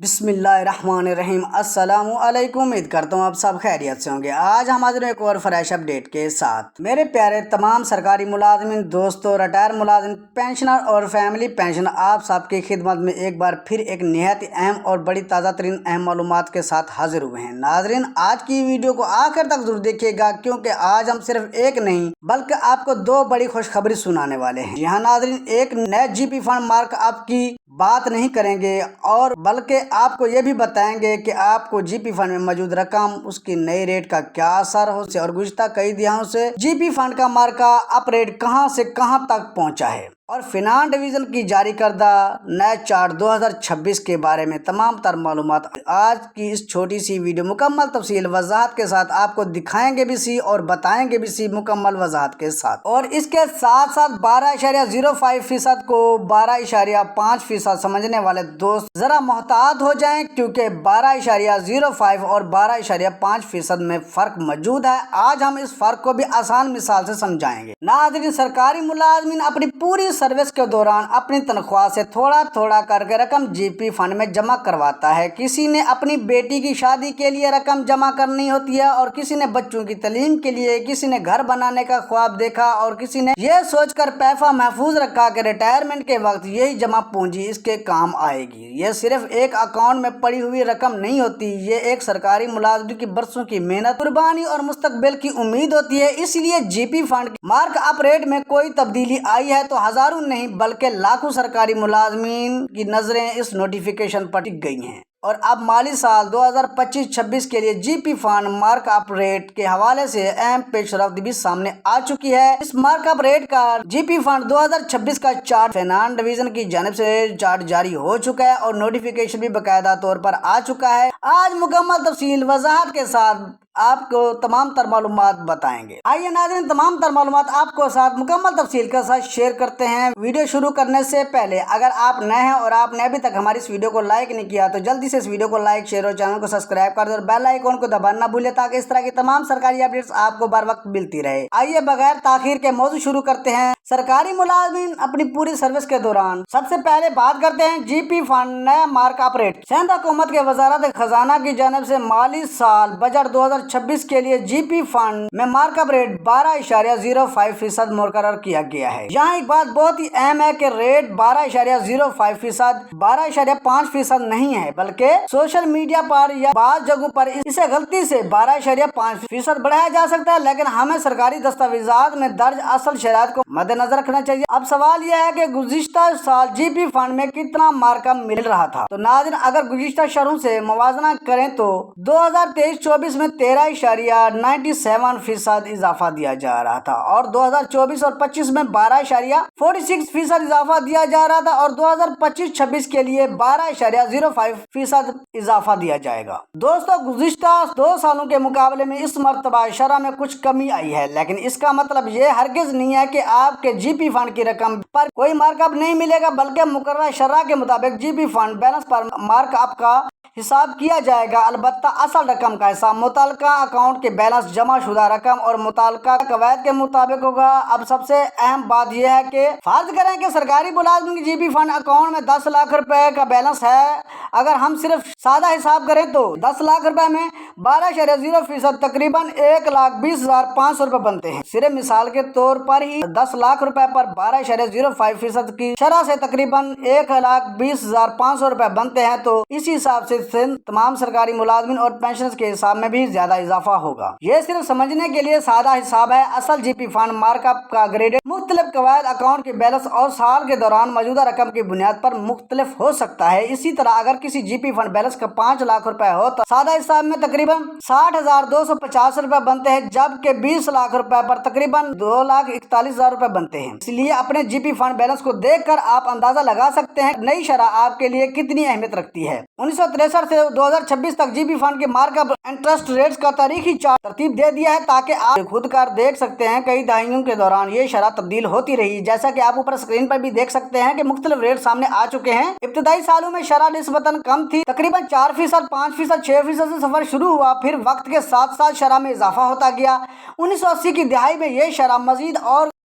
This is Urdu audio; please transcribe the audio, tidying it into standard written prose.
بسم اللہ الرحمن الرحیم۔ السلام علیکم، امید کرتا ہوں آپ سب خیریت سے ہوں گے۔ آج ہم حاضر ہیں ایک اور فریش اپڈیٹ کے ساتھ۔ میرے پیارے تمام سرکاری ملازمین دوستوں، ریٹائر ملازم، پینشنر اور فیملی پینشن، آپ سب کی خدمت میں ایک بار پھر ایک نہایت اہم اور بڑی تازہ ترین اہم معلومات کے ساتھ حاضر ہوئے ہیں۔ ناظرین، آج کی ویڈیو کو آخر تک ضرور دیکھیے گا، کیونکہ آج ہم صرف ایک نہیں بلکہ آپ کو دو بڑی خوشخبری سنانے والے ہیں۔ یہاں ناظرین، ایک نئے جی پی فنڈ مارک اپ کی بات نہیں کریں گے اور بلکہ آپ کو یہ بھی بتائیں گے کہ آپ کو جی پی فنڈ میں موجود رقم، اس کی نئی ریٹ کا کیا اثر ہو اور گزشتہ کئی دہائیوں سے جی پی فنڈ کا مارکا اپ ریٹ کہاں سے کہاں تک پہنچا ہے، اور فنانس ڈویژن کی جاری کردہ نئے چارٹ 2026 کے بارے میں تمام تر معلومات آج کی اس چھوٹی سی ویڈیو مکمل تفصیل وضاحت کے ساتھ آپ کو دکھائیں گے بھی سی اور بتائیں گے بھی سی، مکمل وضاحت کے ساتھ۔ اور اس کے ساتھ ساتھ 12.05% کو 12.5% سمجھنے والے دوست ذرا محتاط ہو جائیں، کیونکہ 12.05 اور 12.5% میں فرق موجود ہے۔ آج ہم اس فرق کو بھی آسان مثال سے سمجھائیں گے۔ ناظرین، سرکاری ملازمین اپنی پوری سروس کے دوران اپنی تنخواہ سے تھوڑا تھوڑا کر کے رقم جی پی فنڈ میں جمع کرواتا ہے۔ کسی نے اپنی بیٹی کی شادی کے لیے رقم جمع کرنی ہوتی ہے، اور کسی نے بچوں کی تعلیم کے لیے، کسی نے گھر بنانے کا خواب دیکھا، اور کسی نے یہ سوچ کر پیسہ محفوظ رکھا کہ ریٹائرمنٹ کے وقت یہی جمع پونجی اس کے کام آئے گی۔ یہ صرف ایک اکاؤنٹ میں پڑی ہوئی رقم نہیں ہوتی، یہ ایک سرکاری ملازم کی برسوں کی محنت، قربانی اور مستقبل کی امید ہوتی ہے۔ اس لیے G P fund mark up rate میں کوئی تبدیلی آئی ہے تو ہزاروں نہیں بلکہ لاکھوں سرکاری ملازمین کی نظریں اس نوٹیفیکیشن پر ٹک گئی ہیں۔ اور اب مالی سال 2025-26 کے لیے G P fund mark up rate کے حوالے سے اہم پیش رفت بھی سامنے آ چکی ہے۔ اس مارک اپ ریٹ کا جی پی فنڈ 2026 کا چارٹ فنانس ڈویژن کی جانب سے چارٹ جاری ہو چکا ہے اور نوٹیفیکیشن بھی باقاعدہ طور پر آ چکا ہے۔ آج مکمل تفصیل وضاحت کے ساتھ آپ کو تمام تر معلومات بتائیں گے۔ آئیے ناظرین، تمام تر معلومات آپ کو ساتھ مکمل تفصیل کے ساتھ شیئر کرتے ہیں۔ ویڈیو شروع کرنے سے پہلے اگر آپ نئے ہیں اور آپ نے ابھی تک ہماری اس ویڈیو کو لائک نہیں کیا تو جلدی سے اس ویڈیو کو لائک، شیئر اور چینل کو سبسکرائب کر دیں اور بیل آئیکن کو دبانا نہ بھولیں تاکہ اس طرح کی تمام سرکاری اپڈیٹس آپ کو بر وقت ملتی رہے۔ آئیے بغیر تاخیر کے موضوع شروع کرتے ہیں۔ سرکاری ملازمین اپنی پوری سروس کے دوران سب سے پہلے بات کرتے ہیں جی پی فنڈ نئے مارک اپ ریٹ۔ سندھ حکومت کے وزارت خزانہ کی جانب سے مالی سال بجٹ 2026 کے لیے جی پی فنڈ میں مارک اپ ریٹ 12.05% مقرر کیا گیا ہے۔ یہاں ایک بات بہت ہی اہم ہے کہ ریٹ 12.05%، 12.5% نہیں ہے، بلکہ سوشل میڈیا پر یا بعض جگہوں پر اسے غلطی سے 12.5% بڑھایا جا سکتا ہے، لیکن ہمیں سرکاری دستاویزات میں درج اصل شرائط کو مد نظر رکھنا چاہیے۔ اب سوال یہ ہے کہ گزشتہ سال جی پی فنڈ میں کتنا مارک اپ مل رہا تھا؟ تو ناظرین، اگر گزشتہ شرحوں سے موازنہ کریں تو 2023-24 میں 13.97% اضافہ دیا جا رہا تھا، اور 2024 اور 25 میں 12.46% اضافہ دیا جا رہا تھا، اور 2025-26 کے لیے 12.05% اضافہ دیا جائے گا۔ دوستو، گزشتہ 2 سالوں کے مقابلے میں اس مرتبہ شرح میں کچھ کمی آئی ہے، لیکن اس کا مطلب یہ ہرگز نہیں ہے کہ آپ کے جی پی فنڈ کی رقم پر کوئی مارک اپ نہیں ملے گا، بلکہ مقررہ شرح کے مطابق جی پی فنڈ بیلنس پر مارک اپ کا حساب کیا جائے گا۔ البتہ اصل رقم کا حساب متعلقہ اکاؤنٹ کے بیلنس، جمع شدہ رقم اور متعلقہ قواعد کے مطابق ہوگا۔ اب سب سے اہم بات یہ ہے کہ فرض کریں کہ سرکاری ملازم کی جی پی فنڈ اکاؤنٹ میں 10 لاکھ روپے کا بیلنس ہے۔ اگر ہم صرف سادہ حساب کریں تو 10 لاکھ روپے میں 12.0% تقریباً 1,20,500 روپے بنتے ہیں۔ صرف مثال کے طور پر ہی 10 لاکھ روپے پر 12.05% کی شرح سے تقریباً 1,20,500 روپے بنتے ہیں، تو اسی حساب سے تمام سرکاری ملازمین اور پینشنرز کے حساب میں بھی زیادہ اضافہ ہوگا۔ یہ صرف سمجھنے کے لیے سادہ حساب ہے۔ اصل جی پی فنڈ مارک اپ کا گریڈ مختلف قواعد، اکاؤنٹ کے بیلنس اور سال کے دوران موجودہ رقم کی بنیاد پر مختلف ہو سکتا ہے۔ اسی طرح اگر کسی جی پی فنڈ بیلنس کا 5 لاکھ روپے ہو تو سادہ حساب میں تقریباً 60,250 روپے بنتے ہیں، جبکہ 20 لاکھ روپے پر تقریباً 2,41,000 روپے بنتے ہیں۔ اس لیے اپنے جی پی فنڈ بیلنس کو دیکھ کر آپ اندازہ لگا سکتے ہیں نئی شرح آپ کے لیے کتنی اہمیت رکھتی ہے۔ 1963 سے 2026 تک جی پی فنڈ کے مارک اپ انٹرسٹ ریٹس کا تاریخی چارٹ ترتیب دے دیا ہے تاکہ آپ خود کر دیکھ سکتے ہیں۔ کئی دہائیوں کے دوران یہ شرح تبدیل ہوتی رہی، جیسا کہ آپ اوپر اسکرین پر بھی دیکھ سکتے ہیں کہ مختلف ریٹ سامنے آ چکے ہیں۔ ابتدائی سالوں میں شرح نسبتاً کم تھی، تقریباً 4%، 5%، 6% سے سفر شروع ہوا، پھر وقت کے ساتھ ساتھ شرح میں اضافہ ہوتا گیا۔ 1980 کی دہائی میں یہ شرح مزید اور